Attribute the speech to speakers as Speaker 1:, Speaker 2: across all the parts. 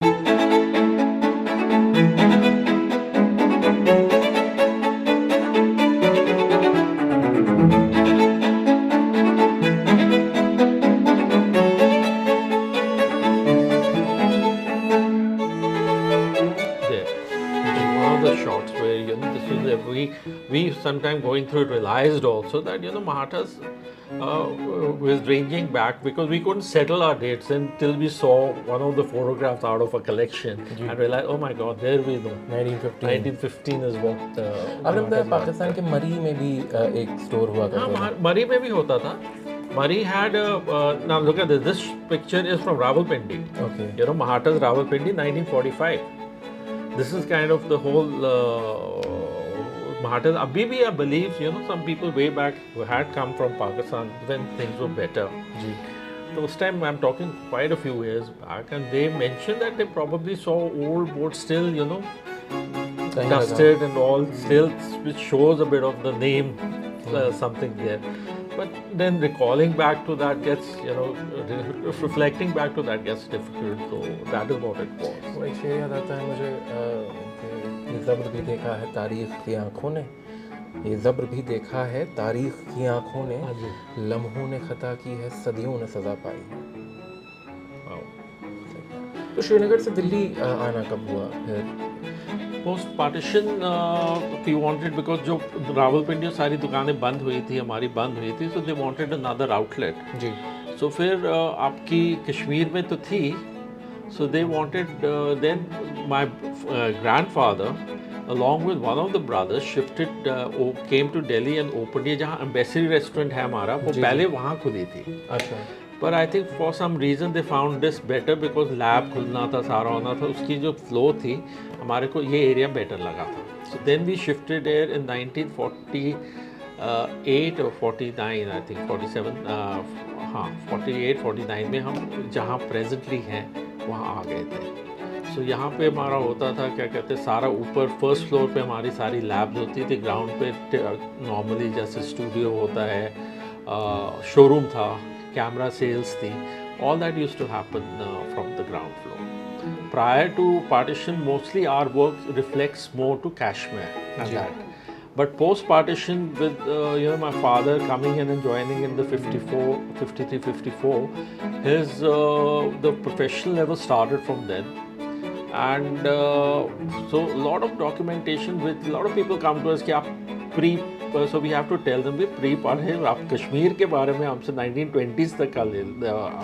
Speaker 1: There. One of the shots where this was we sometime going through it realized also that Mahatas was ranging back because we couldn't settle our dates until we saw one of the photographs out of a collection and realized, oh my God, there we know 1915 is what
Speaker 2: आपने बताया पाकिस्तान के मरी में भी एक store हुआ करता था।
Speaker 1: मरी में भी होता था. Murray had now look at this. This picture is from Rawalpindi.
Speaker 2: Okay.
Speaker 1: Mahatas Rawalpindi, 1945. This is kind of the whole Mahatas. Abhi bhi, I believe, some people way back who had come from Pakistan when things were better.
Speaker 2: Ji
Speaker 1: So this time I'm talking quite a few years back, and they mentioned that they probably saw old boats still, dusted and all, still, which shows a bit of the name, something there. But then recalling back to that gets, reflecting back to that gets difficult. So that is what it was.
Speaker 2: वो एक शेर याद आता है मुझे कि ये ज़ब्र भी देखा है तारीख़ की आँखों ने, ये ज़ब्र भी देखा है तारीख़ की आँखों ने, लम्हों ने ख़ता की है सदियों ने सज़ा पाई है। तो श्रीनगर से दिल्ली आना कब हुआ फिर?
Speaker 1: Post partition we wanted because जो रावलपिंडी सारी दुकानें बंद हुई थी, हमारी बंद हुई थी, so they wanted another outlet.
Speaker 2: जी
Speaker 1: सो फिर आपकी कश्मीर में तो थी, so they wanted then my grandfather along with one of the brothers shifted came to Delhi and opened ये जहाँ एम्बेसी रेस्टोरेंट है हमारा, वो पहले वहाँ खुली थी.
Speaker 2: अच्छा.
Speaker 1: पर I think for some reason they found this better because lab खुलना था, सारा होना था, उसकी जो फ्लो थी हमारे को ये एरिया बेटर लगा था. So then we shifted here in 1948 और 49 आई थिंक 47 हाँ 48 49 में हम जहाँ प्रेजेंटली हैं वहाँ आ गए थे. सो यहाँ पे हमारा होता था क्या कहते हैं, सारा ऊपर फर्स्ट फ्लोर पे हमारी सारी लैब्स होती थी, ग्राउंड पे नॉर्मली जैसे स्टूडियो होता है, शोरूम था, camera sales thing, all that used to happen from the ground floor. Prior to partition, mostly our work reflects more to Kashmir and that. But post partition, with my father coming in and joining in the 53, 54, his the professional level started from then. And so a lot of documentation with a lot of people come to us कि आप so we have to tell them we pre-part है, आप कश्मीर के बारे में हमसे 1920s तक का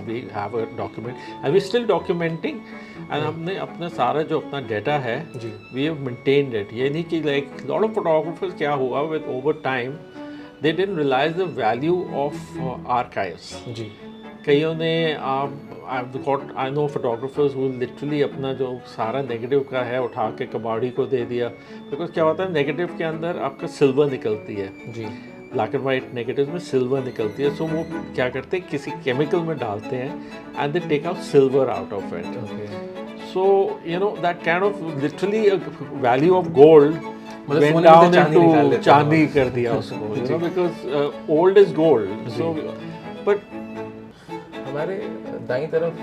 Speaker 1: we have a document and we still documenting and हमने अपना सारा जो अपना data है we have maintained it. ये नहीं कि like lot of photographers क्या हुआ with over time they didn't realize the value of archives.
Speaker 2: जी.
Speaker 1: कईयों ने I know photographers who literally अपना जो सारा नेगेटिव का है उठा के कबाड़ी को दे दिया, बिकॉज क्या होता है नेगेटिव के अंदर आपका सिल्वर निकलती है
Speaker 2: जी.
Speaker 1: ब्लैक एंड वाइट नेगेटिव में सिल्वर निकलती है. सो वो क्या करते हैं किसी केमिकल में डालते हैं and they take out silver out of it. So that kind of literally value of gold went down into चांदी कर दिया उसको, because old is gold. So but
Speaker 2: हमारे दाईं तरफ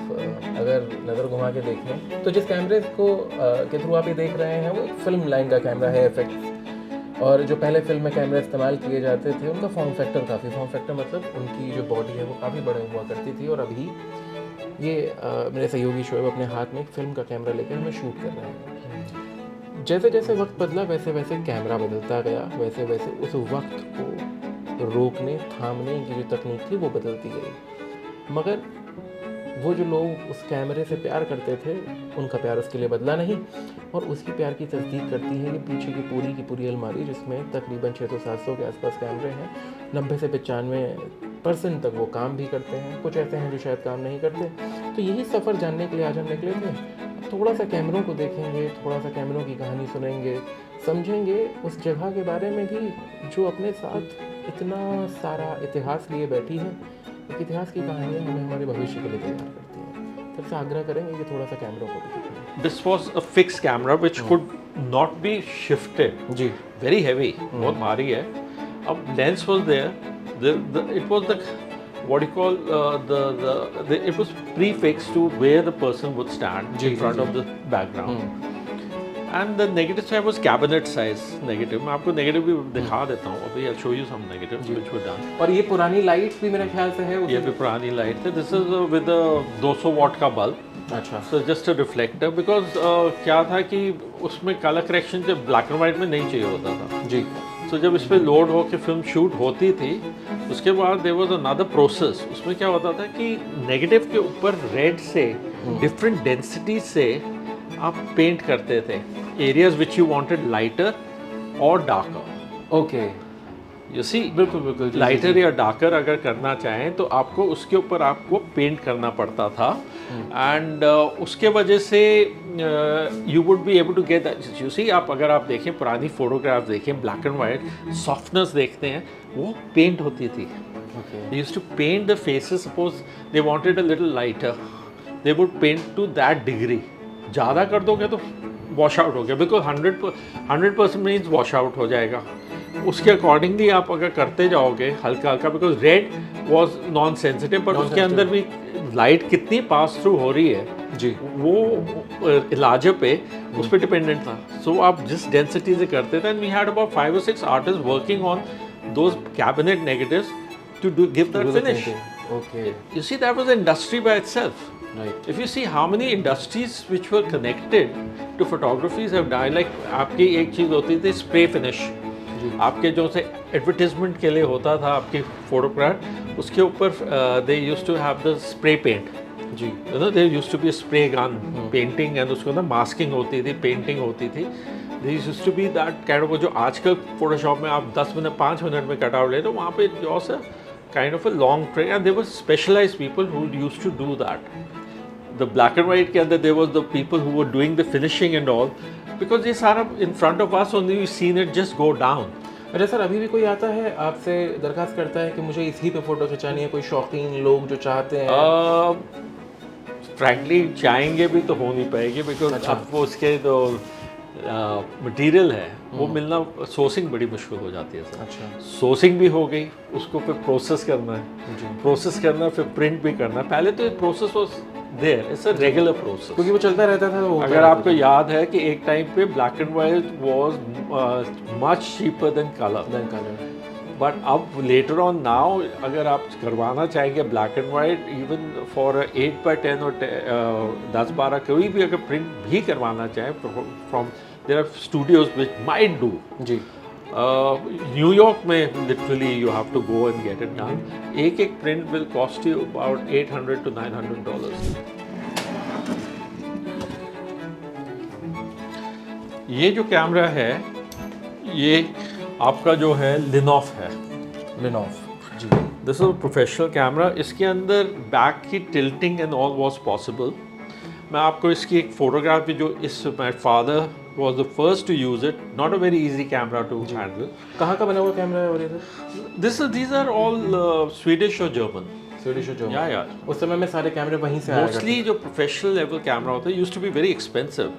Speaker 2: अगर नज़र घुमा के देखें तो जिस कैमरे को के थ्रू आप ये देख रहे हैं वो एक फिल्म लाइन का कैमरा है एफएक्स. और जो पहले फिल्म में कैमरे इस्तेमाल किए जाते थे उनका फॉर्म फैक्टर मतलब उनकी जो बॉडी है वो काफ़ी बड़े हुआ करती थी. और अभी ये मेरे सहयोगी शोएब अपने हाथ में एक फिल्म का कैमरा लेकर हमें शूट कर रहे हैं. जैसे जैसे वक्त बदला वैसे वैसे कैमरा बदलता गया, वैसे वैसे उस वक्त को रोकने थामने की जो तकनीक थी वो बदलती गई. मगर वो जो लोग उस कैमरे से प्यार करते थे उनका प्यार उसके लिए बदला नहीं. और उसकी प्यार की तस्दीक करती है कि पीछे की पूरी अलमारी जिसमें तकरीबन 600-700 के आसपास कैमरे हैं, 90 से 95% तक वो काम भी करते हैं. कुछ ऐसे हैं जो शायद काम नहीं करते. तो यही सफ़र जानने के लिए आज हम निकले थे. थोड़ा सा कैमरों को देखेंगे, थोड़ा सा कैमरों की कहानी सुनेंगे, समझेंगे उस जगह के बारे में भी जो अपने साथ इतना सारा इतिहास लिए बैठी है. एक इतिहास की कहानियाँ हमें हमारे भविष्य के लिए तैयार करती हैं. सबसे आग्रह करेंगे कि थोड़ा सा कैमरों को भी दिखाएं.
Speaker 1: This was a fixed camera which could not be shifted.
Speaker 2: Ji.
Speaker 1: Very heavy, बहुत भारी है. अब lens was there. It was the what do you call it was prefixed to where the person would stand
Speaker 2: ji,
Speaker 1: in front
Speaker 2: ji,
Speaker 1: of the background. And the negative side was cabinet size negative. मैं आपको negative भी दिखा देता हूँ अभी. I'll show you some negatives which were done.
Speaker 2: और ये पुरानी लाइट्स भी मेरे ख्याल से है
Speaker 1: ये भी पुरानी लाइट है. This is with a 200 watt का बल्ब.
Speaker 2: अच्छा.
Speaker 1: So just a reflector because क्या था कि उसमें कलर करेक्शन जब ब्लैक एंड वाइट में नहीं चाहिए होता था
Speaker 2: जी.
Speaker 1: तो जब इस पर लोड हो के फिल्म शूट होती थी उसके बाद देयर वाज अनदर प्रोसेस. उसमें क्या होता था कि नेगेटिव के ऊपर रेड से डिफरेंट डेंसिटी से आप पेंट करते थे areas which you wanted lighter और डार्कर.
Speaker 2: ओके.
Speaker 1: यू सी
Speaker 2: बिल्कुल बिल्कुल.
Speaker 1: लाइटर या डार्कर अगर करना चाहें तो आपको उसके ऊपर आपको पेंट करना पड़ता था. एंड उसके वजह से you would be able to get you see. आप अगर आप देखें पुरानी फोटोग्राफ देखें ब्लैक एंड वाइट सॉफ्टनेस देखते हैं वो पेंट होती थी. They used to paint the faces. Suppose they wanted a little lighter, they would paint to that degree. ज़्यादा कर दोगे तो वॉश आउट हो गया बिकॉज 100% मीन्स वॉश आउट हो जाएगा. उसके अकॉर्डिंगली आप अगर करते जाओगे हल्का हल्का because red was non sensitive but उसके अंदर भी लाइट कितनी पास थ्रू हो रही है
Speaker 2: जी
Speaker 1: वो इलाज पे उस पर डिपेंडेंट था. सो आप जिस डेंसिटी से करते थे and we had about 5 or 6 artist working on those cabinet negatives to give that finish.
Speaker 2: Okay.
Speaker 1: You see, that was an industry by itself.
Speaker 2: Right.
Speaker 1: If you see how many industries which were connected to photographies have died, like आपकी एक चीज़ होती थी spray finish. आपके जो से advertisement के लिए होता था आपकी photograph उसके ऊपर they used to have the spray paint.
Speaker 2: Ji.
Speaker 1: You know, there used to be a spray gun painting and उसको ना masking होती थी, painting होती थी. There used to be that kind of जो आजकल Photoshop में आप 10 मिनट 5 मिनट में कट आउट ले तो वहाँ पे जो है kind of a long train and there were specialized people who used to do that. The black and white के अंदर there was the people who were doing the finishing and all because ये सारा in front of us only we seen it just go down.
Speaker 2: अच्छा sir अभी भी कोई आता है आपसे दरखास्त करता है कि मुझे इसी पे फोटो खिंचानी है कोई शौकीन लोग जो चाहते हैं?
Speaker 1: फ्रैंकली चाहेंगे भी तो हो नहीं पाएगी बिकॉज अब वो उसके जो मटेरियल है वो मिलना सोर्सिंग बड़ी मुश्किल हो जाती है सर.
Speaker 2: अच्छा.
Speaker 1: सोर्सिंग भी हो गई उसको फिर प्रोसेस करना है प्रोसेस करना फिर प्रिंट भी करना है. पहले तो ये process was there it's a regular process
Speaker 2: क्योंकि वो चलता रहता था. वो
Speaker 1: अगर आपको याद है कि एक टाइम पे black and white was much cheaper than colour but अब लेटर ऑन नाउ अगर आप करवाना चाहेंगे black and white even for 8x10 और 10-12 कोई भी अगर प्रिंट भी करवाना चाहें from there are studios which might do. जी. न्यूयॉर्क में literally you have to go and get it done. एक print will cost you about $800 to $900. ये जो कैमरा है ये आपका जो है लिनॉफ है.
Speaker 2: लिनॉफ. जी.
Speaker 1: This is professional camera. इसके अंदर बैक की tilting and all was possible. मैं आपको इसकी एक फोटोग्राफ भी जो इस my father was the first to use it. Not a very easy camera to handle.
Speaker 2: कहाँ का बना हुआ कैमरा है और ये
Speaker 1: दीज आर ऑल स्वीडिश और जर्मन.
Speaker 2: स्वीडिश और जर्मन.
Speaker 1: या
Speaker 2: उस समय में सारे कैमरे वहीं से आया
Speaker 1: मोस्टली जो प्रोफेशनल लेवल कैमरा होता है used to be very expensive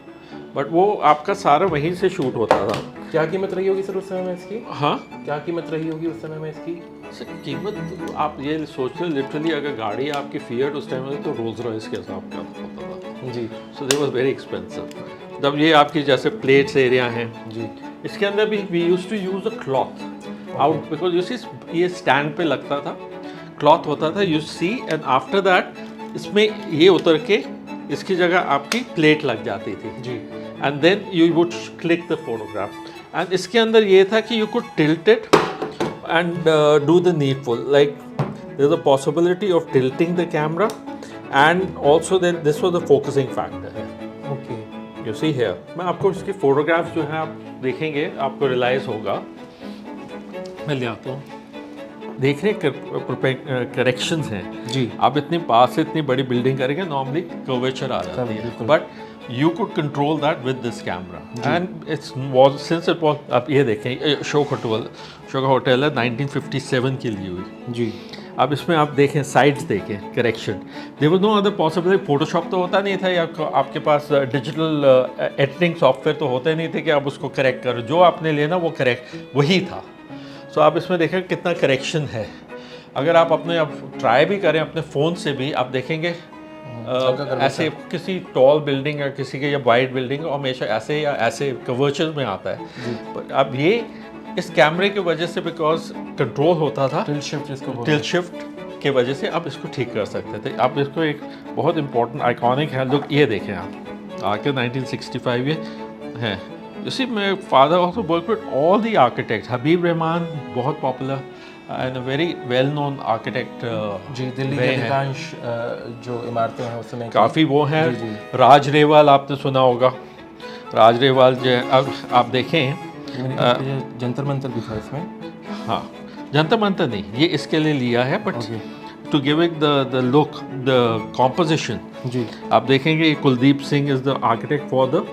Speaker 1: but वो आपका सारा वहीं से शूट होता था.
Speaker 2: क्या कीमत रही होगी सर उस समय में इसकी?
Speaker 1: हाँ
Speaker 2: क्या कीमत रही होगी उस समय में इसकी?
Speaker 1: सर कीमत आप ये सोच लो लिटरली अगर गाड़ी आपकी फिएट उस टाइम में तो रोल्स रॉयस के हिसाब का होता था.
Speaker 2: जी.
Speaker 1: सो दे वाज वेरी एक्सपेंसिव. जब ये आपकी जैसे प्लेट्स एरिया हैं
Speaker 2: जी
Speaker 1: इसके अंदर भी we used to use a cloth out because you see ये स्टैंड पे लगता था क्लॉथ होता था you see and after that इसमें ये उतर के इसकी जगह आपकी प्लेट लग जाती थी.
Speaker 2: जी.
Speaker 1: And then you would click the photograph and इसके अंदर ये था कि you could tilt it and do the needful like there is a possibility of tilting the camera and also then this was the focusing factor.
Speaker 2: Okay.
Speaker 1: You see here मैं आपको इसकी photographs जो है आप देखेंगे आपको रियलाइज होगा. मैं ले आता हूँ. देख रहे करेक्शंस हैं
Speaker 2: जी.
Speaker 1: आप इतनी पास से इतनी बड़ी बिल्डिंग करेंगे नॉर्मली कर्वेचर आ जाती है but you could control that with this camera and it was since it was आप ये देखें शोक होटल है 1957 की ली हुई.
Speaker 2: जी.
Speaker 1: अब इसमें आप देखें साइड्स देखें correction there was no other possibility. Photoshop तो होता नहीं था या आपके पास डिजिटल एडिटिंग सॉफ्टवेयर तो होते नहीं थे कि आप उसको करेक्ट करो. जो आपने लेना वो करेक्ट वही था. सो आप इसमें देखें कितना करेक्शन है. अगर आप अपने आप ट्राई भी करें अपने फ़ोन से भी आप देखेंगे ऐसे किसी टॉल बिल्डिंग या किसी के या वाइट बिल्डिंग हमेशा ऐसे या ऐसे कर्वेचर में आता है। पर अब ये इस कैमरे की वजह से बिकॉज कंट्रोल होता था टिल्ट शिफ्ट के वजह से आप इसको ठीक कर सकते थे। आप इसको एक बहुत इंपॉर्टेंट आइकॉनिक है, लुक ये देखें आप आके 1965 ये है। इसी में father also work with all the architect, Habib Rahman बहुत popular and very well known architect.
Speaker 2: जी, दिल्ली के अधिकांश जो इमारतें हैं उस समय
Speaker 1: काफ़ी वो हैं। राज रेवाल आपने सुना होगा, राज रेवाल जो है, अब आप देखें
Speaker 2: जंतर मंतर भी था इसमें।
Speaker 1: हाँ, जंतर मंतर नहीं, ये इसके लिए लिया है, but to give it the look the composition.
Speaker 2: जी,
Speaker 1: आप देखेंगे Kuldeep Singh is the architect for the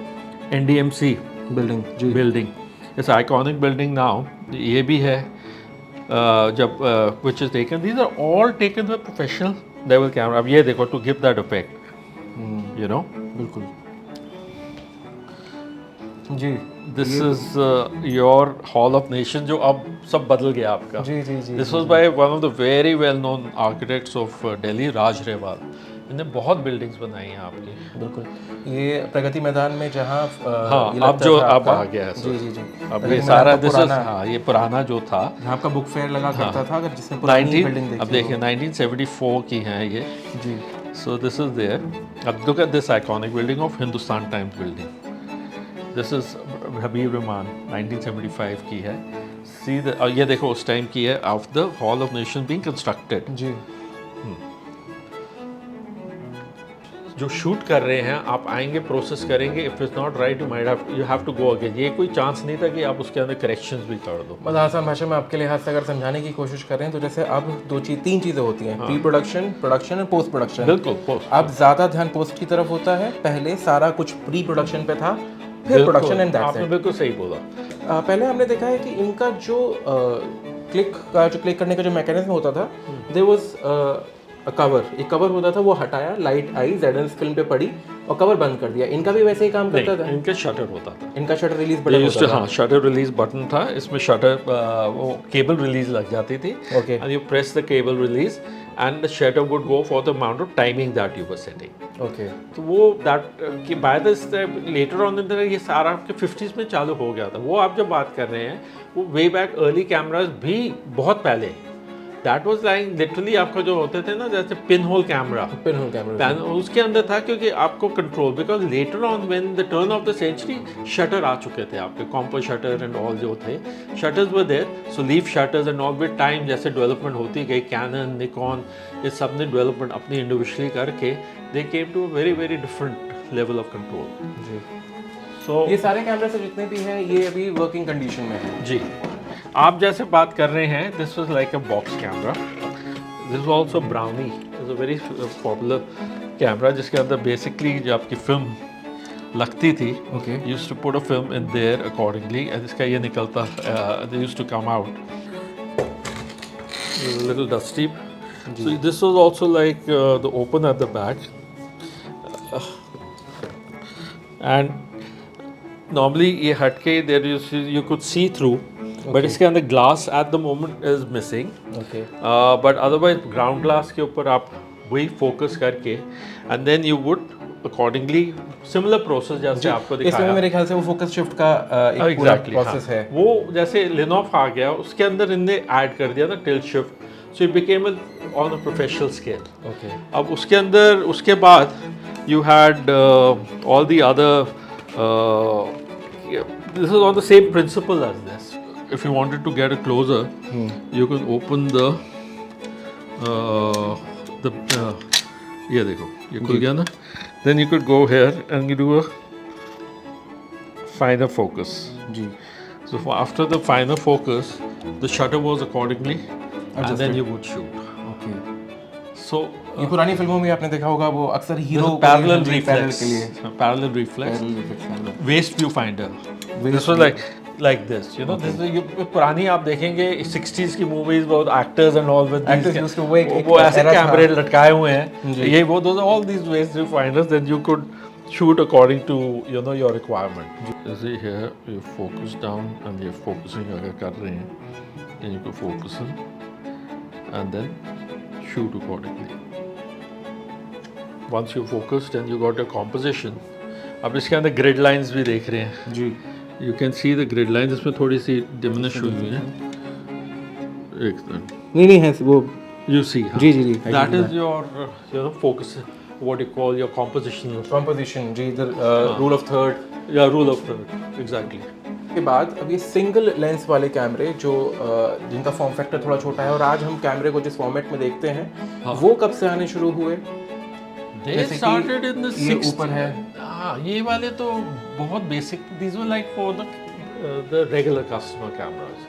Speaker 1: NDMC building, it's iconic building now. ये भी है जब which is taken, these are all taken with professional level camera. अब ये देखो to give that effect, you know.
Speaker 2: बिल्कुल जी,
Speaker 1: this is your hall of nation जो अब सब बदल गया आपका।
Speaker 2: जी जी जी।
Speaker 1: This was by one of the very well known architects of Delhi, Raj Rewal. इन्हें बहुत बिल्डिंग्स बनाई हैं आपकी।
Speaker 2: बिल्कुल, ये प्रगति मैदान में जहाँ
Speaker 1: हाँ, अब जो अब आ गया है।
Speaker 2: जी जी जी,
Speaker 1: अब ये सारा दिस इज, हाँ, ये पुराना जो था
Speaker 2: जहाँ आपका बुक फेयर लगा करता था, अगर जिसने पुरानी बिल्डिंग देखी।
Speaker 1: अब देखिए 1974 की हैं ये
Speaker 2: जी।
Speaker 1: So this is there. अब look at this iconic building of Hindustan Times building. This is Habib Rahman 1975 की है। सी द, और ये देखो उस टाइम की है, of the hall of nation being constructed.
Speaker 2: जी,
Speaker 1: जो शूट कर रहे हैं आप आएंगे, प्रोसेस करेंगे, if it's not right you have to go again. ये कोई चांस नहीं था कि आप उसके अंदर करेक्शंस भी कर दो।
Speaker 2: मतलब आसान भाषा में आपके लिहाज से अगर समझाने की कोशिश करें तो जैसे अब तीन चीज़ें होती हैं, प्री प्रोडक्शन, प्रोडक्शन और पोस्ट प्रोडक्शन।
Speaker 1: बिल्कुल, पोस्ट।
Speaker 2: अब ज़्यादा ध्यान पोस्ट की तरफ होता है, पहले सारा कुछ प्री प्रोडक्शन पे था, फिर प्रोडक्शन एंड दैट्स
Speaker 1: आपने
Speaker 2: इट।
Speaker 1: बिल्कुल सही बोला।
Speaker 2: पहले हमने देखा है कि इनका जो क्लिक करने का जो मैकेनिज्म होता था, देयर वाज कवर, एक कवर होता था, वो हटाया, लाइट आई, जेडएन फिल्म पे पड़ी और कवर बंद कर दिया। इनका भी वैसे ही काम करता था।
Speaker 1: इनका शटर होता था,
Speaker 2: इनका शटर रिलीज बटन होता था।
Speaker 1: हाँ, शटर रिलीज बटन था, इसमें शटर वो केबल रिलीज लग जाती थी।
Speaker 2: Okay,
Speaker 1: and you press the cable release and the shutter would go for the amount of timing that you were setting.
Speaker 2: Okay,
Speaker 1: तो वो दैट कि by the later on in the ये सारा आपके 50s में चालू हो गया था। वो आप जब बात कर रहे हैं, वो वे बैक अर्ली कैमराज भी बहुत पहले, दैट वाज लाइक लिटरली आपका जो होते थे ना, जैसे पिन होल कैमरा उसके अंदर था, क्योंकि आपको control, because later on when the turn of the century shutter आ चुके थे आपके, कॉम्पो शटर एंड ऑल जो थे, shutters were there. So leaf shutters and all with time जैसे डेवलपमेंट होती गई, कैनन, निकॉन, ये सब ने डेवलपमेंट अपनी इंडिविजुअली करके they came to a very very different level of control.
Speaker 2: जी,
Speaker 1: सो
Speaker 2: ये सारे कैमरे से जितने भी हैं ये अभी वर्किंग कंडीशन में है।
Speaker 1: जी, आप जैसे बात कर रहे हैं, this was like a box camera. This was also Brownie, is a very popular camera, जिसके अंदर बेसिकली जो आपकी फिल्म लगती थी,
Speaker 2: okay,
Speaker 1: used to put a film in there accordingly, and इसका ये निकलता, they used to come out little dusty. So this was also like the open at the back, and normally ये हटके there you could see through, but इसके अंदर glass eight the moment is missing.
Speaker 2: Okay,
Speaker 1: but otherwise ground glass के ऊपर आप वही focus करके and then you would accordingly similar process जैसे आपको
Speaker 2: इसमें
Speaker 1: दिखाया।
Speaker 2: मेरे ख्याल से वो फोकस शिफ्ट का एक पूरा प्रोसेस है।
Speaker 1: वो जैसे लिनोफ आ गया, उसके अंदर इनने ऐड कर दिया ना tilt shift, so it became on a professional scale.
Speaker 2: Okay,
Speaker 1: अब उसके अंदर उसके बाद you had all the other, this is on the same principle as this. If you wanted to get it closer, you can open the ये देखो ये खुल गया ना, then you could go here and you do a finer focus.
Speaker 2: जी,
Speaker 1: So after the finer focus, the shutter was accordingly, and then you would shoot.
Speaker 2: Okay.
Speaker 1: So
Speaker 2: ये पुरानी फिल्मों में आपने देखा होगा, वो अक्सर हीरो
Speaker 1: parallel
Speaker 2: पैरेलल
Speaker 1: reflex
Speaker 2: के लिए
Speaker 1: parallel reflex
Speaker 2: parallel
Speaker 1: waist viewfinder. This was like this, you know. This is पुरानी आप देखेंगे 60s की मूवीज, बहुत actors and all with
Speaker 2: Actors used to
Speaker 1: वो ऐसे
Speaker 2: era था।
Speaker 1: कैमरे लटकाए हुए हैं, ये वो those are all these waist viewfinders that you could shoot according to, you know, your requirement. जैसे here you focus down and you're focusing अगर कर रहे हैं, then you could focus in and then shoot accordingly. Once you focused and you got a composition, अब इसके अंदर grid lines भी देख रहे हैं,
Speaker 2: जी
Speaker 1: you can see the grid lines, इसमें थोड़ी सी डिमिनिश हुई हुई है, एक
Speaker 2: नहीं है वो,
Speaker 1: you see,
Speaker 2: जी
Speaker 1: that is your focus, what you call your composition,
Speaker 2: composition, जी इधर rule of third
Speaker 1: yeah, rule of third, exactly.
Speaker 2: के बाद अब ये सिंगल लेंस वाले कैमरे जो जिनका फॉर्म फैक्टर थोड़ा छोटा है, और आज हम कैमरे को जिस फॉर्मेट में देखते हैं,
Speaker 1: हाँ।
Speaker 2: वो कब से आने शुरू हुए?
Speaker 1: They
Speaker 2: जैसे कि
Speaker 1: started in the
Speaker 2: ये
Speaker 1: 60s.
Speaker 2: ऊपर है,
Speaker 1: हाँ, ये वाले तो बहुत basic, these were like for the regular customer cameras.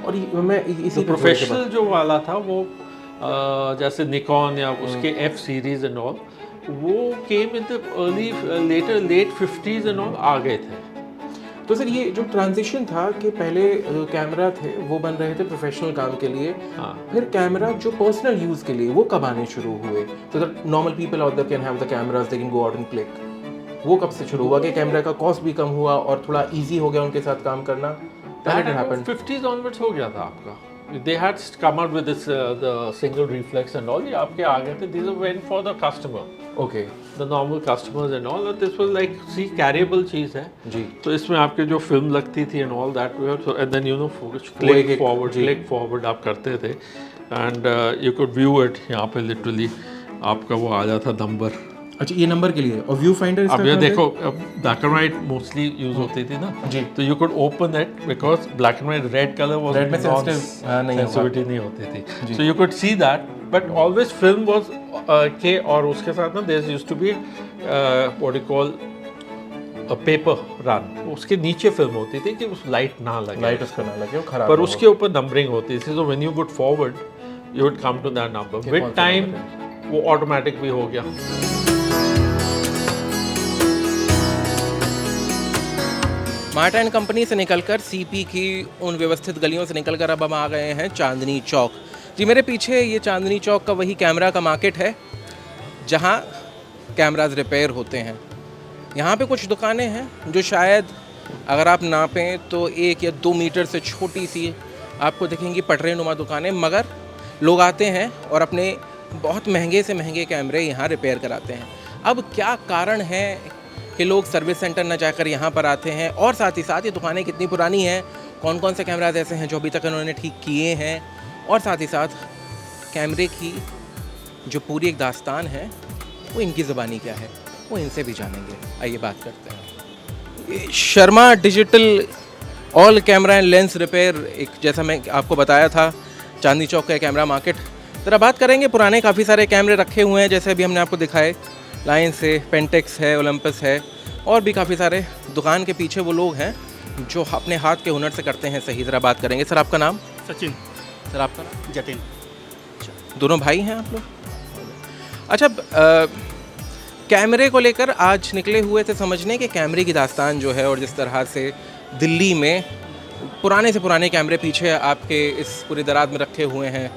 Speaker 2: और मैं इसी
Speaker 1: प्रोफेशनल जो वाला था वो जैसे निकॉन या उसके एफ सीरीज एंड ऑल, वो came in the early late 50s and all आ गए थे.
Speaker 2: तो सर ये जो ट्रांजिशन था कि पहले कैमरा थे वो बन रहे थे प्रोफेशनल काम के लिए,
Speaker 1: हाँ.
Speaker 2: फिर कैमरा जो पर्सनल यूज के लिए वो कब आने शुरू हुए? तो that normal people out there can have the cameras, they can go out and click, वो कब से शुरू हुआ कि कैमरा का कॉस्ट भी कम हुआ और थोड़ा इजी हो गया उनके साथ काम करना?
Speaker 1: That happened 50s onwards हो गया था आपका. They had come out with this the single reflex and all. ये आपके आ गए थे. These are went for the customer.
Speaker 2: Okay
Speaker 1: The normal customers and all. And this was like see carryable चीज़ है.
Speaker 2: जी,
Speaker 1: तो इसमें आपके जो फिल्म लगती थी and all that we so and then you know click forward आप करते थे and you could view it यहाँ पे literally आपका वो आ जाता नंबर.
Speaker 2: अच्छा ये नंबर के लिए, और व्यू फाइंडर
Speaker 1: अब ये देखो black and white mostly use होती थी ना
Speaker 2: जी,
Speaker 1: तो you could open it because black and white red colour was
Speaker 2: red में
Speaker 1: सेंसिटिविटी नहीं होती थी, so you could see that but always film was के, और उसके साथ ना there used to be what you call a paper run, उसके नीचे फिल्म होती थी कि उस लाइट ना लगे,
Speaker 2: लाइट उसका ना लगे, वो खराब
Speaker 1: पर
Speaker 2: ना
Speaker 1: उसके ऊपर नंबरिंग होती थी, so when you good forward you would come to that number with time, वो ऑटोमेटिक भी हो गया.
Speaker 2: मार्टा एंड कंपनी से निकलकर सीपी की उन व्यवस्थित गलियों से निकलकर अब हम आ गए हैं चांदनी चौक. जी मेरे पीछे ये चांदनी चौक का वही कैमरा का मार्केट है जहाँ कैमराज रिपेयर होते हैं. यहाँ पे कुछ दुकानें हैं जो शायद अगर आप नापें तो 1 या 2 मीटर से छोटी सी आपको दिखेंगी पटरे नुमा दुकानें, मगर लोग आते हैं और अपने बहुत महंगे से महंगे कैमरे यहाँ रिपेयर कराते हैं. अब क्या कारण है कि लोग सर्विस सेंटर न जाकर यहाँ पर आते हैं, और साथ ही साथ ये दुकानें कितनी पुरानी हैं, कौन कौन से कैमराज ऐसे हैं जो अभी तक उन्होंने ठीक किए हैं, और साथ ही साथ कैमरे की जो पूरी एक दास्तान है वो इनकी ज़बानी क्या है, वो इनसे भी जानेंगे. आइए बात करते हैं. Sharma digital all camera and lens repair, एक जैसा मैं आपको बताया था चांदनी चौक का कैमरा मार्केट. ज़रा बात करेंगे, पुराने काफ़ी सारे कैमरे रखे हुए हैं जैसे अभी हमने आपको दिखाए, लाइन से पेंटेक्स है, ओलंपस है, और भी काफ़ी सारे. दुकान के पीछे वो लोग हैं जो अपने हाथ के हुनर से करते हैं सही. ज़रा बात करेंगे. सर आपका नाम?
Speaker 3: सचिन.
Speaker 2: सर आपका नाम?
Speaker 3: जतिन.
Speaker 2: दोनों भाई हैं आप लोग? अच्छा, कैमरे को लेकर आज निकले हुए थे समझने कि कैमरे की दास्तान जो है, और जिस तरह से दिल्ली में पुराने से पुराने कैमरे पीछे आपके इस पूरी दराज में रखे हुए हैं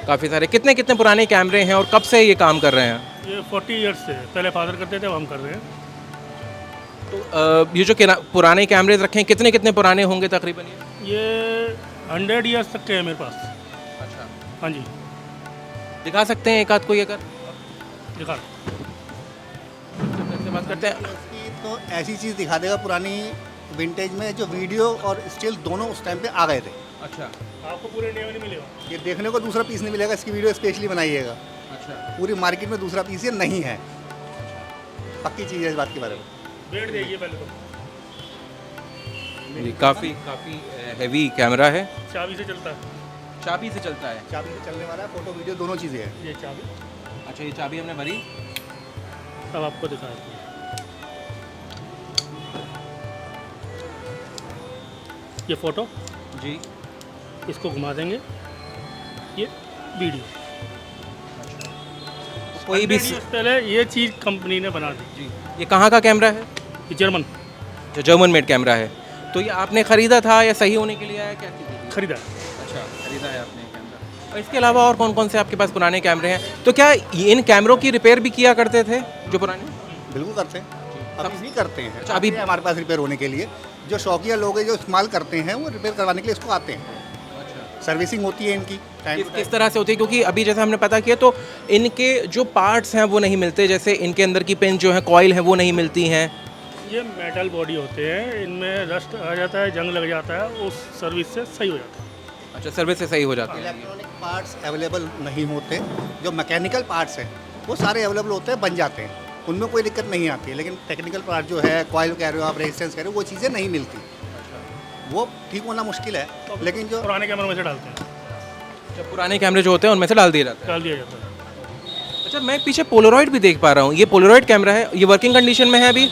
Speaker 2: काफ़ी सारे. कितने कितने पुराने कैमरे हैं और कब से ये काम कर रहे हैं?
Speaker 3: ये 40 ईयर्स से, पहले फादर करते थे, अब हम कर रहे हैं.
Speaker 2: तो ये जो पुराने कैमरे रखे हैं कितने कितने पुराने होंगे तकरीबन?
Speaker 3: ये 100 ईयर्स तक के हैं मेरे पास.
Speaker 2: अच्छा,
Speaker 3: हाँ जी,
Speaker 2: दिखा सकते हैं एक आध कोई अगर?
Speaker 3: दिखा.
Speaker 2: से बात करते हैं.
Speaker 4: उसकी तो ऐसी चीज़ दिखा देगा पुरानी विंटेज में जो वीडियो और स्टिल दोनों उस टाइम पे आ गए थे.
Speaker 2: अच्छा,
Speaker 3: आपको पूरे इंडिया में नहीं मिलेगा.
Speaker 4: ये देखने को दूसरा पीस नहीं मिलेगा, इसकी वीडियो स्पेशली बनाइएगा.
Speaker 2: अच्छा,
Speaker 4: पूरी मार्केट में दूसरा पीस ये नहीं है. पक्की चीज़ है इस बात के बारे में.
Speaker 3: वेट देखिए पहले तो.
Speaker 2: काफ़ी हैवी कैमरा है.
Speaker 3: चाबी से चलता है.
Speaker 2: चाबी से चलता है?
Speaker 4: चाबी से चलने वाला है, फोटो वीडियो दोनों चीज़ें हैं.
Speaker 3: ये चाबी
Speaker 2: अच्छा, ये चाबी हमने भरी.
Speaker 3: अब आपको दिखाया था. ये फोटो
Speaker 2: जी,
Speaker 3: इसको घुमा देंगे, ये वीडियो.
Speaker 2: कोई भी
Speaker 3: 100 years पहले ये चीज़ कंपनी ने बना दी.
Speaker 2: जी, ये कहाँ का कैमरा है?
Speaker 3: ये जर्मन
Speaker 2: जो जर्मन मेड कैमरा है. तो ये आपने ख़रीदा था या सही होने के लिए आया, क्या चीज़ है?
Speaker 3: खरीदा.
Speaker 2: अच्छा, खरीदा है आपने कैमरा. और इसके अलावा और कौन कौन से आपके पास पुराने कैमरे हैं? तो क्या इन कैमरों की रिपेयर भी किया करते थे जो पुराने?
Speaker 4: बिल्कुल करते हैं, अभी भी करते हैं.
Speaker 2: अच्छा, अभी
Speaker 4: अभी हमारे पास रिपेयर होने के लिए जो शौकिया लोग हैं जो इस्तेमाल करते हैं वो रिपेयर करवाने के लिए इसको आते हैं. सर्विसिंग होती है इनकी टाइम
Speaker 2: किस तरह से होती है? क्योंकि अभी जैसा हमने पता किया तो इनके जो पार्ट्स हैं वो नहीं मिलते, जैसे इनके अंदर की पिन जो है कॉइल है वो नहीं मिलती हैं।
Speaker 3: ये मेटल बॉडी होते हैं, इनमें रस्ट आ जाता है, जंग लग जाता है, उस सर्विस से सही हो जाता है।
Speaker 2: अच्छा, सर्विस से सही हो जाते हैं।
Speaker 4: इलेक्ट्रॉनिक पार्ट्स अवेलेबल नहीं होते, जो मैकेनिकल पार्ट्स हैं वो सारे अवेलेबल होते हैं, बन जाते हैं, उनमें कोई दिक्कत नहीं आती है। लेकिन टेक्निकल पार्ट जो है, कॉइल कह रहे हो आप, रेजिस्टेंस कह रहे हो, वो चीज़ें नहीं मिलती, वो ठीक होना मुश्किल है। लेकिन जो
Speaker 3: पुराने कैमरे में से डालते हैं,
Speaker 2: जब पुराने कैमरे जो होते हैं उनमें से डाल दिए जाते हैं।
Speaker 3: डाल दिया जाता है।
Speaker 2: अच्छा, मैं पीछे पोलरॉइड भी देख पा रहा हूँ, ये पोलरॉइड कैमरा है, ये वर्किंग कंडीशन में है अभी?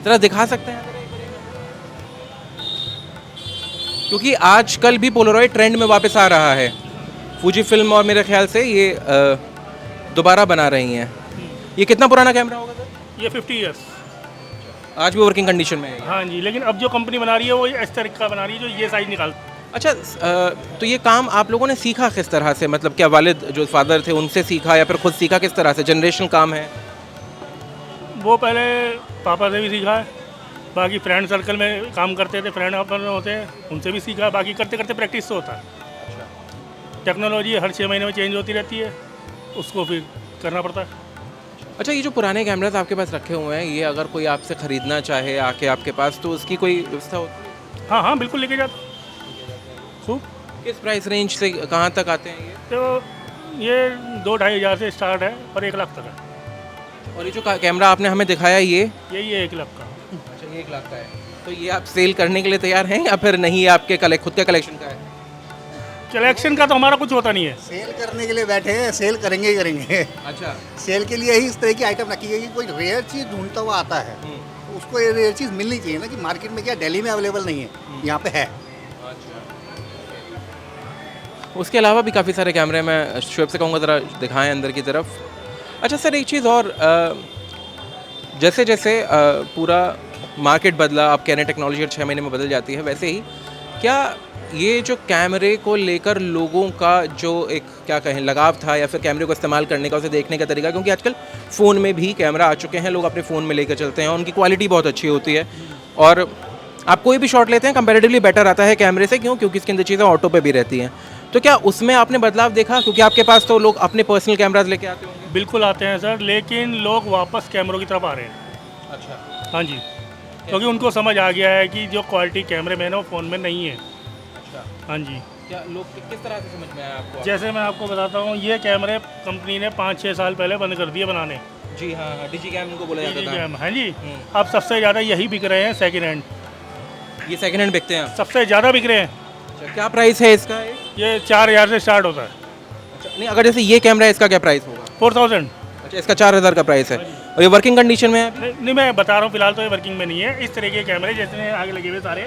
Speaker 2: ज़रा दिखा सकते हैं? क्योंकि आजकल भी पोलरॉइड ट्रेंड में वापस आ रहा है। फूजी फिल्म और मेरे ख्याल से ये दोबारा बना रही हैं। ये कितना पुराना कैमरा होगा सर?
Speaker 3: ये 50 ईयर्स।
Speaker 2: आज भी वर्किंग कंडीशन में है?
Speaker 3: हाँ जी, लेकिन अब जो कंपनी बना रही है वो इस तरह का बना रही है जो ये साइज निकालती है।
Speaker 2: अच्छा, तो ये काम आप लोगों ने सीखा किस तरह से? मतलब क्या वालिद जो फादर थे उनसे सीखा या फिर खुद सीखा? किस तरह से जनरेशनल काम है?
Speaker 3: वो पहले पापा से भी सीखा है, बाकी फ्रेंड सर्कल में काम करते थे, फ्रेंड अपन होते हैं, उनसे भी सीखा, बाकी करते करते प्रैक्टिस से होता है। टेक्नोलॉजी हर 6 महीने में चेंज होती रहती है, उसको फिर करना पड़ता है।
Speaker 2: अच्छा, ये जो पुराने कैमराज आपके पास रखे हुए हैं, ये अगर कोई आपसे ख़रीदना चाहे आके आपके पास, तो उसकी कोई व्यवस्था होती है?
Speaker 3: हाँ हाँ, बिल्कुल लेके जाते खूब।
Speaker 2: किस प्राइस रेंज से कहाँ तक आते हैं ये?
Speaker 3: तो ये 2-2.5 हज़ार से स्टार्ट है और 1 लाख तक है।
Speaker 2: और ये जो कैमरा आपने हमें दिखाया ये?
Speaker 3: यही है 1 लाख का।
Speaker 2: अच्छा, ये 1 लाख का है। तो ये आप सेल करने के लिए तैयार हैं या फिर नहीं, ये आपके खुद का कलेक्शन का है?
Speaker 3: कलेक्शन का तो हमारा कुछ होता नहीं है।
Speaker 4: सेल करने के लिए बैठे हैं, सेल करेंगे ही करेंगे।
Speaker 2: अच्छा।
Speaker 4: सेल के लिए ही इस तरह की आइटम रखी गई कि कोई रेयर चीज़ ढूंढता हुआ आता है, तो उसको ये रेयर चीज़ मिलनी चाहिए ना, कि मार्केट में क्या दिल्ली में अवेलेबल नहीं है, यहाँ पे है।
Speaker 2: उसके अलावा भी काफ़ी सारे कैमरे मैं शुएब से कहूँगा ज़रा दिखाएं अंदर की तरफ। अच्छा सर, एक चीज़ और, जैसे जैसे पूरा मार्केट बदला, आप कह रहे हैं टेक्नोलॉजी हर 6 महीने में बदल जाती है, वैसे ही क्या ये जो कैमरे को लेकर लोगों का जो एक क्या कहें लगाव था या फिर कैमरे को इस्तेमाल करने का, उसे देखने का तरीका, क्योंकि आजकल फ़ोन में भी कैमरा आ चुके हैं, लोग अपने फ़ोन में लेकर चलते हैं, उनकी क्वालिटी बहुत अच्छी होती है और आप कोई भी शॉट लेते हैं कंपैरेटिवली बेटर आता है कैमरे से। क्यों? क्योंकि इसके अंदर चीज़ें ऑटो पे भी रहती हैं। तो क्या उसमें आपने बदलाव देखा? क्योंकि आपके पास तो लोग अपने पर्सनल कैमराज लेके आते होंगे।
Speaker 3: बिल्कुल आते हैं सर, लेकिन लोग वापस कैमरों की तरफ आ रहे हैं।
Speaker 2: अच्छा।
Speaker 3: हाँ जी, क्योंकि उनको समझ आ गया है कि जो क्वालिटी कैमरे में है ना वो फ़ोन में नहीं है।
Speaker 2: अच्छा,
Speaker 3: हाँ जी,
Speaker 2: क्या लोग किस तरह से समझ में आया आपको?
Speaker 3: जैसे मैं आपको बताता हूँ, ये कैमरे कंपनी ने 5-6 साल पहले बंद कर दिए बनाने।
Speaker 2: जी हाँ, डिजी कैम उनको बोला जाता था।
Speaker 3: कैम, हाँ जी, अब सबसे ज़्यादा यही बिक रहे हैं सेकेंड हैंड,
Speaker 2: ये सेकंड हैंड बिकते हैं?
Speaker 3: सबसे ज़्यादा बिक रहे हैं।
Speaker 2: अच्छा, क्या प्राइस है इसका?
Speaker 3: ये 4,000 से स्टार्ट होता है।
Speaker 2: अच्छा, नहीं, अगर जैसे ये कैमरा है इसका क्या प्राइस होगा?
Speaker 3: 4,000।
Speaker 2: अच्छा, इसका 4,000 का प्राइस है और ये वर्किंग कंडीशन में है?
Speaker 3: नहीं, मैं बता रहा हूँ, फिलहाल तो ये वर्किंग में नहीं है। इस तरह के कैमरे जैसे आगे लगे हुए सारे,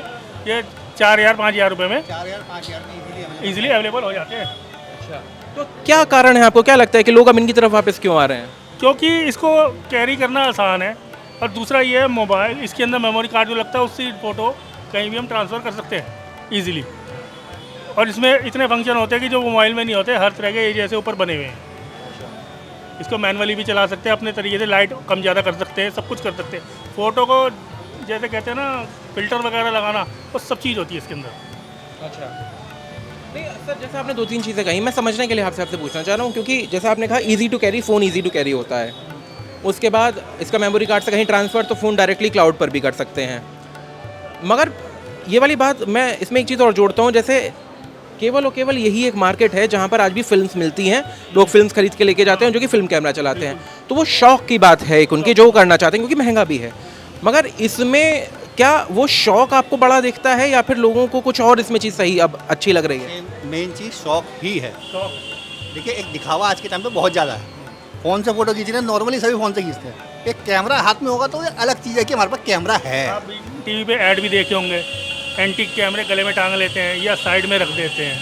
Speaker 3: ये 4,000-5,000 रुपये में
Speaker 4: 4,000-5,000 में
Speaker 3: ईजिली अवेलेबल हो जाते हैं।
Speaker 2: अच्छा, तो क्या कारण है, आपको क्या लगता है कि लोग अब इनकी तरफ वापस क्यों आ रहे हैं?
Speaker 3: क्योंकि इसको कैरी करना आसान है और दूसरा ये है मोबाइल, इसके अंदर मेमोरी कार्ड जो लगता है उससे फ़ोटो कहीं भी हम ट्रांसफ़र कर सकते हैं ईजिली, और इसमें इतने फंक्शन होते हैं कि जो मोबाइल में नहीं होते, हर तरह के जैसे ऊपर बने हुए हैं। इसको मैनुअली भी चला सकते हैं, अपने तरीके से लाइट कम ज़्यादा कर सकते हैं, सब कुछ कर सकते हैं। फ़ोटो को जैसे कहते हैं ना फ़िल्टर वगैरह लगाना, वो सब चीज़ होती है इसके अंदर।
Speaker 2: अच्छा, नहीं सर, जैसे आपने 2-3 चीज़ें कही, मैं समझने के लिए आपसे पूछना चाह रहा हूँ, क्योंकि जैसे आपने कहा easy to carry, phone easy to carry होता है, उसके बाद इसका मेमोरी कार्ड से कहीं ट्रांसफ़र, तो फ़ोन डायरेक्टली क्लाउड पर भी कर सकते हैं। मगर ये वाली बात, मैं इसमें एक चीज़ और जोड़ता हूँ, जैसे केवल और केवल यही एक मार्केट है जहाँ पर आज भी फिल्म्स मिलती हैं, लोग फिल्म्स खरीद के लेके जाते हैं जो कि फ़िल्म कैमरा चलाते हैं, तो वो शौक़ की बात है एक उनकी, जो वो करना चाहते हैं क्योंकि महंगा भी है। मगर इसमें क्या वो शौक़ आपको बड़ा दिखता है या फिर लोगों को कुछ और इसमें चीज़ सही अब अच्छी लग रही है?
Speaker 4: मेन चीज़ शौक ही है। देखिए, एक दिखावा आज के टाइम पे बहुत ज़्यादा है। फ़ोन से फ़ोटो खींच रहे हैं, नॉर्मली सभी फ़ोन से खींचते हैं। एक कैमरा हाथ में होगा तो ये अलग चीज़ है कि हमारे पास कैमरा है।
Speaker 3: आप टीवी पे ऐड भी देखे होंगे, एंटीक कैमरे गले में टांग लेते हैं या साइड में रख देते हैं,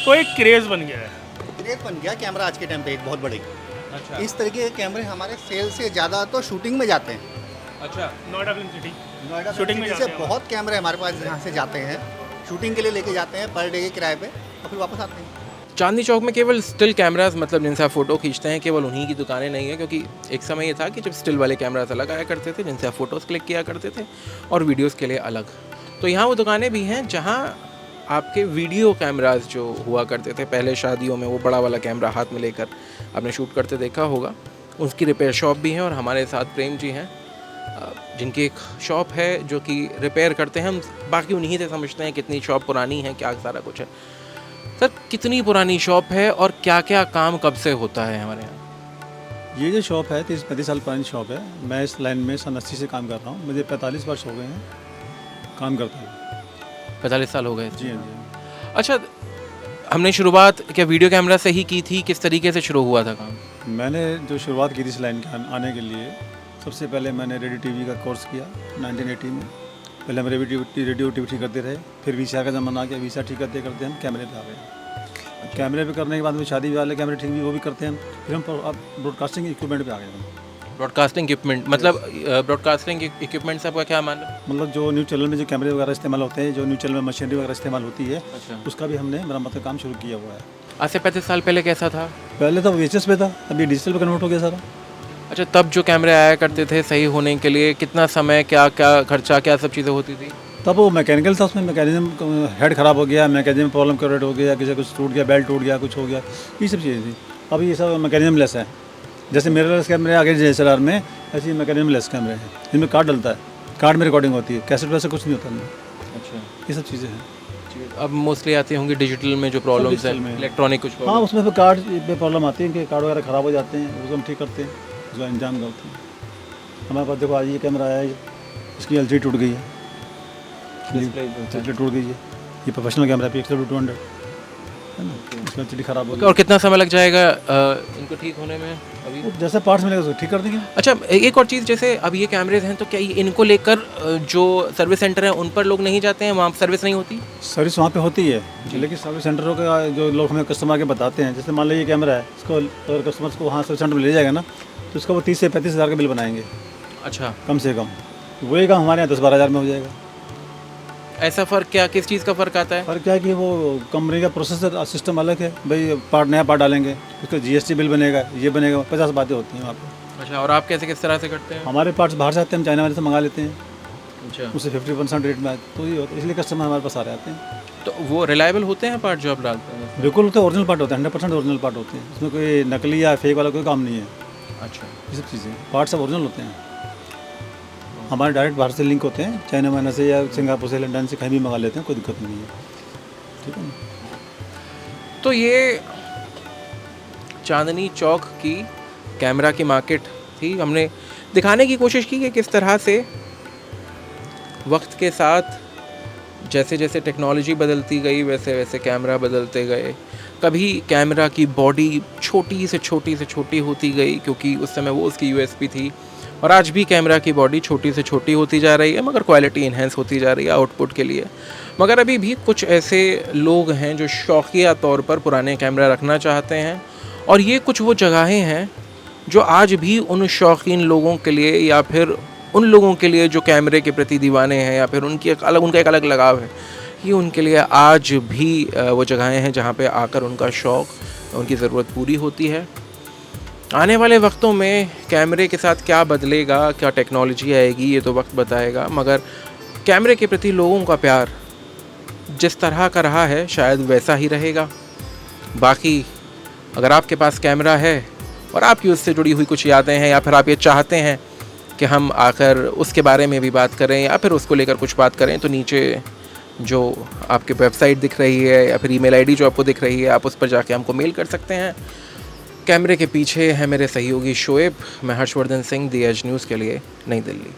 Speaker 3: तो एक क्रेज़ बन गया है।
Speaker 4: क्रेज़ बन गया कैमरा आज के टाइम पे एक बहुत बड़ी।
Speaker 2: अच्छा,
Speaker 4: इस तरीके के कैमरे हमारे सेल से ज़्यादा तो शूटिंग में जाते हैं।
Speaker 2: अच्छा,
Speaker 3: Noida film city
Speaker 4: Noida
Speaker 3: shooting में
Speaker 4: से
Speaker 3: जाते हैं।
Speaker 4: बहुत कैमरे हमारे पास यहाँ से जाते हैं, शूटिंग के लिए लेके जाते हैं पर डे के किराए पे, और फिर वापस आते हैं।
Speaker 2: चांदनी चौक में केवल स्टिल कैमराज, मतलब जिनसे आप फ़ोटो खींचते हैं, केवल उन्हीं की दुकानें नहीं है, क्योंकि एक समय ये था कि जब स्टिल वाले कैमराज अलग आया करते थे जिनसे आप फ़ोटोज़ क्लिक किया करते थे और वीडियोज़ के लिए अलग। तो यहाँ वो दुकानें भी हैं जहाँ आपके वीडियो कैमरास जो हुआ करते थे पहले शादियों में, वो बड़ा वाला कैमरा हाथ में लेकर आपने शूट करते देखा होगा, उसकी रिपेयर शॉप भी है और हमारे साथ प्रेम जी हैं जिनकी एक शॉप है जो कि रिपेयर करते हैं। हम बाकी उन्हीं से समझते हैं कितनी शॉप पुरानी है, क्या सारा कुछ है। सर, कितनी पुरानी शॉप है और क्या क्या काम कब से होता है हमारे यहाँ?
Speaker 5: ये जो शॉप है 30-35 साल पुरानी शॉप है। मैं इस लाइन में सन 80 से काम कर रहा हूँ। मुझे 45 वर्ष हो गए हैं काम करते हुए।
Speaker 2: 45 साल हो गए?
Speaker 5: जी हाँ जी।
Speaker 2: अच्छा, हमने शुरुआत क्या वीडियो कैमरा से ही की थी? किस तरीके से शुरू हुआ था काम?
Speaker 5: मैंने जो शुरुआत की थी इस लाइन के आने के लिए, सबसे पहले मैंने रेडियो टीवी का कोर्स किया 1980 में। पहले हम रेडियो टीवी ठीक करते रहे, फिर वीसीआर का ज़माना आ गया, वीसीआर ठीक करते करते हम कैमरे पे आ गए। कैमरे पे करने के बाद में शादी वाले कैमरे ठीक भी वो भी करते हैं। फिर हम अब ब्रॉडकास्टिंग इक्विपमेंट पे आ गए हम।
Speaker 2: ब्रॉडकास्टिंग इक्विपमेंट मतलब ब्रॉडकास्टिंग इक्विपमेंट से आपका क्या मान है?
Speaker 5: मतलब जो न्यूज़ चैनल में जो कैमरे वगैरह इस्तेमाल होते हैं, जो न्यूज़ चैनल में मशीनरी वगैरह इस्तेमाल होती है,
Speaker 2: अच्छा।
Speaker 5: उसका भी हमने मरम्मत का काम शुरू किया हुआ है।
Speaker 2: आज से 35 साल पहले कैसा था?
Speaker 5: पहले तो VHS पे था, अभी डिजिटल पे कन्वर्ट हो गया सारा।
Speaker 2: अच्छा, तब जो कैमरे आया करते थे सही होने के लिए कितना समय, क्या क्या खर्चा, क्या सब चीज़ें होती थी?
Speaker 5: तब वो मैकेनिकल था, उसमें मैकेनिज्म हेड ख़राब हो गया, मैकेनिज्म प्रॉब्लम क्रिएट हो गया, किसी कुछ टूट गया, बेल्ट टूट गया, कुछ हो गया, ये सब चीज़ें थी। अब ये सब मैकेनिज्म लेस है। जैसे मिररलेस कैमरे आगे DSLR में, ऐसे मैकेनिज्म लेस कैमरे हैं जिनमें कार्ड डलता है, कार्ड में रिकॉर्डिंग होती है, कैसेट वैसे कुछ नहीं होता इनमें।
Speaker 2: अच्छा,
Speaker 5: ये सब चीज़ें हैं।
Speaker 2: अब मोस्टली आती होंगी डिजिटल में जो प्रॉब्लम्स
Speaker 5: डिजिटल में।
Speaker 2: हैं, इलेक्ट्रॉनिक कुछ
Speaker 5: हाँ,
Speaker 2: problem।
Speaker 5: उसमें फिर कार्ड पे प्रॉब्लम आती है कि कार्ड वगैरह ख़राब हो जाते हैं, उसको हम ठीक करते हैं, उसको अंजाम करते हैं। हमारे पास देखो आज ये कैमरा आया है, इसकी LCD टूट गई है, LCD टूट गई है। ये प्रोफेशनल कैमरा है PXW 200 है ना, इसमें LCD ख़राब हो गई।
Speaker 2: और कितना समय लग जाएगा इनको ठीक होने में अभी?
Speaker 5: वो जैसे पार्ट्स मिलेगा उसको ठीक कर देंगे।
Speaker 2: अच्छा, एक और चीज़, जैसे अब ये कैमरेज हैं तो क्या इनको लेकर जो सर्विस सेंटर हैं उन पर लोग नहीं जाते हैं, वहाँ सर्विस नहीं होती?
Speaker 5: सर्विस वहाँ पे होती है, लेकिन सर्विस सेंटरों का जो लोग हमें कस्टमर के बताते हैं, जैसे मान लो ये कैमरा है, इसको अगर कस्टमर्स को वहाँ सर्विस सेंटर में ले जाएगा ना, तो इसका वो 30 से 35 हज़ार का बिल बनाएंगे
Speaker 2: अच्छा,
Speaker 5: कम से कम। वही काम हमारे यहाँ 10-12 हज़ार में हो जाएगा।
Speaker 2: ऐसा फ़र्क क्या, किस चीज़ का फ़र्क आता है?
Speaker 5: और क्या है कि वो कंपनी का प्रोसेसर सिस्टम अलग है, भाई पार्ट नया पार्ट डालेंगे, उसका GST बिल बनेगा, ये बनेगा, 50 बातें होती हैं वहाँ पे।
Speaker 2: अच्छा, और आप कैसे किस तरह से करते हैं?
Speaker 5: हमारे पार्ट्स बाहर से आते हैं, हम चाइना वाले से मंगा लेते हैं,
Speaker 2: अच्छा,
Speaker 5: उससे 50% रेट में, तो ये होता है, इसलिए कस्टमर हमारे पास आ रहे आते हैं।
Speaker 2: तो वो रिलायबल होते हैं पार्ट जो आप डालते हैं?
Speaker 5: बिल्कुल तो ओरिजिनल पार्ट होते हैं, 100% ओरिजिनल पार्ट होते हैं, इसमें कोई नकली या फेक वाला कोई काम नहीं है।
Speaker 2: अच्छा,
Speaker 5: ये सब चीज़ें पार्ट सब ओरिजिनल होते हैं। हमारे डायरेक्ट बाहर से लिंक होते हैं, चाइना वाइना से या सिंगापुर से, लंदन से, कहीं भी मंगा लेते हैं, कोई दिक्कत नहीं है। ठीक है ना।
Speaker 2: तो ये चांदनी चौक की कैमरा की मार्केट थी। हमने दिखाने की कोशिश की कि किस तरह से वक्त के साथ जैसे जैसे टेक्नोलॉजी बदलती गई वैसे वैसे कैमरा बदलते गए। कभी कैमरा की बॉडी छोटी से छोटी होती गई क्योंकि उस समय वो उसकी USP थी, और आज भी कैमरा की बॉडी छोटी से छोटी होती जा रही है, मगर क्वालिटी इन्हेंस होती जा रही है आउटपुट के लिए। मगर अभी भी कुछ ऐसे लोग हैं जो शौकिया तौर पर पुराने कैमरा रखना चाहते हैं, और ये कुछ वो जगहें हैं जो आज भी उन शौकीन लोगों के लिए या फिर उन लोगों के लिए जो कैमरे के प्रति दीवाने हैं या फिर उनका एक अलग लगाव है, ये उनके लिए आज भी वो जगहें हैं जहाँ पे आकर उनका शौक़, उनकी ज़रूरत पूरी होती है। आने वाले वक्तों में कैमरे के साथ क्या बदलेगा, क्या टेक्नोलॉजी आएगी, ये तो वक्त बताएगा, मगर कैमरे के प्रति लोगों का प्यार जिस तरह का रहा है शायद वैसा ही रहेगा। बाकी अगर आपके पास कैमरा है और आपकी उससे जुड़ी हुई कुछ यादें हैं, या फिर आप ये चाहते हैं कि हम आकर उसके बारे में भी बात करें या फिर उसको लेकर कुछ बात करें, तो नीचे जो आपके वेबसाइट दिख रही है या फिर ईमेल आईडी जो आपको दिख रही है, आप उस पर जाके हमको मेल कर सकते हैं। कैमरे के पीछे है मेरे सहयोगी शोएब। मैं हर्षवर्धन सिंह, दी एज न्यूज़ के लिए, नई दिल्ली।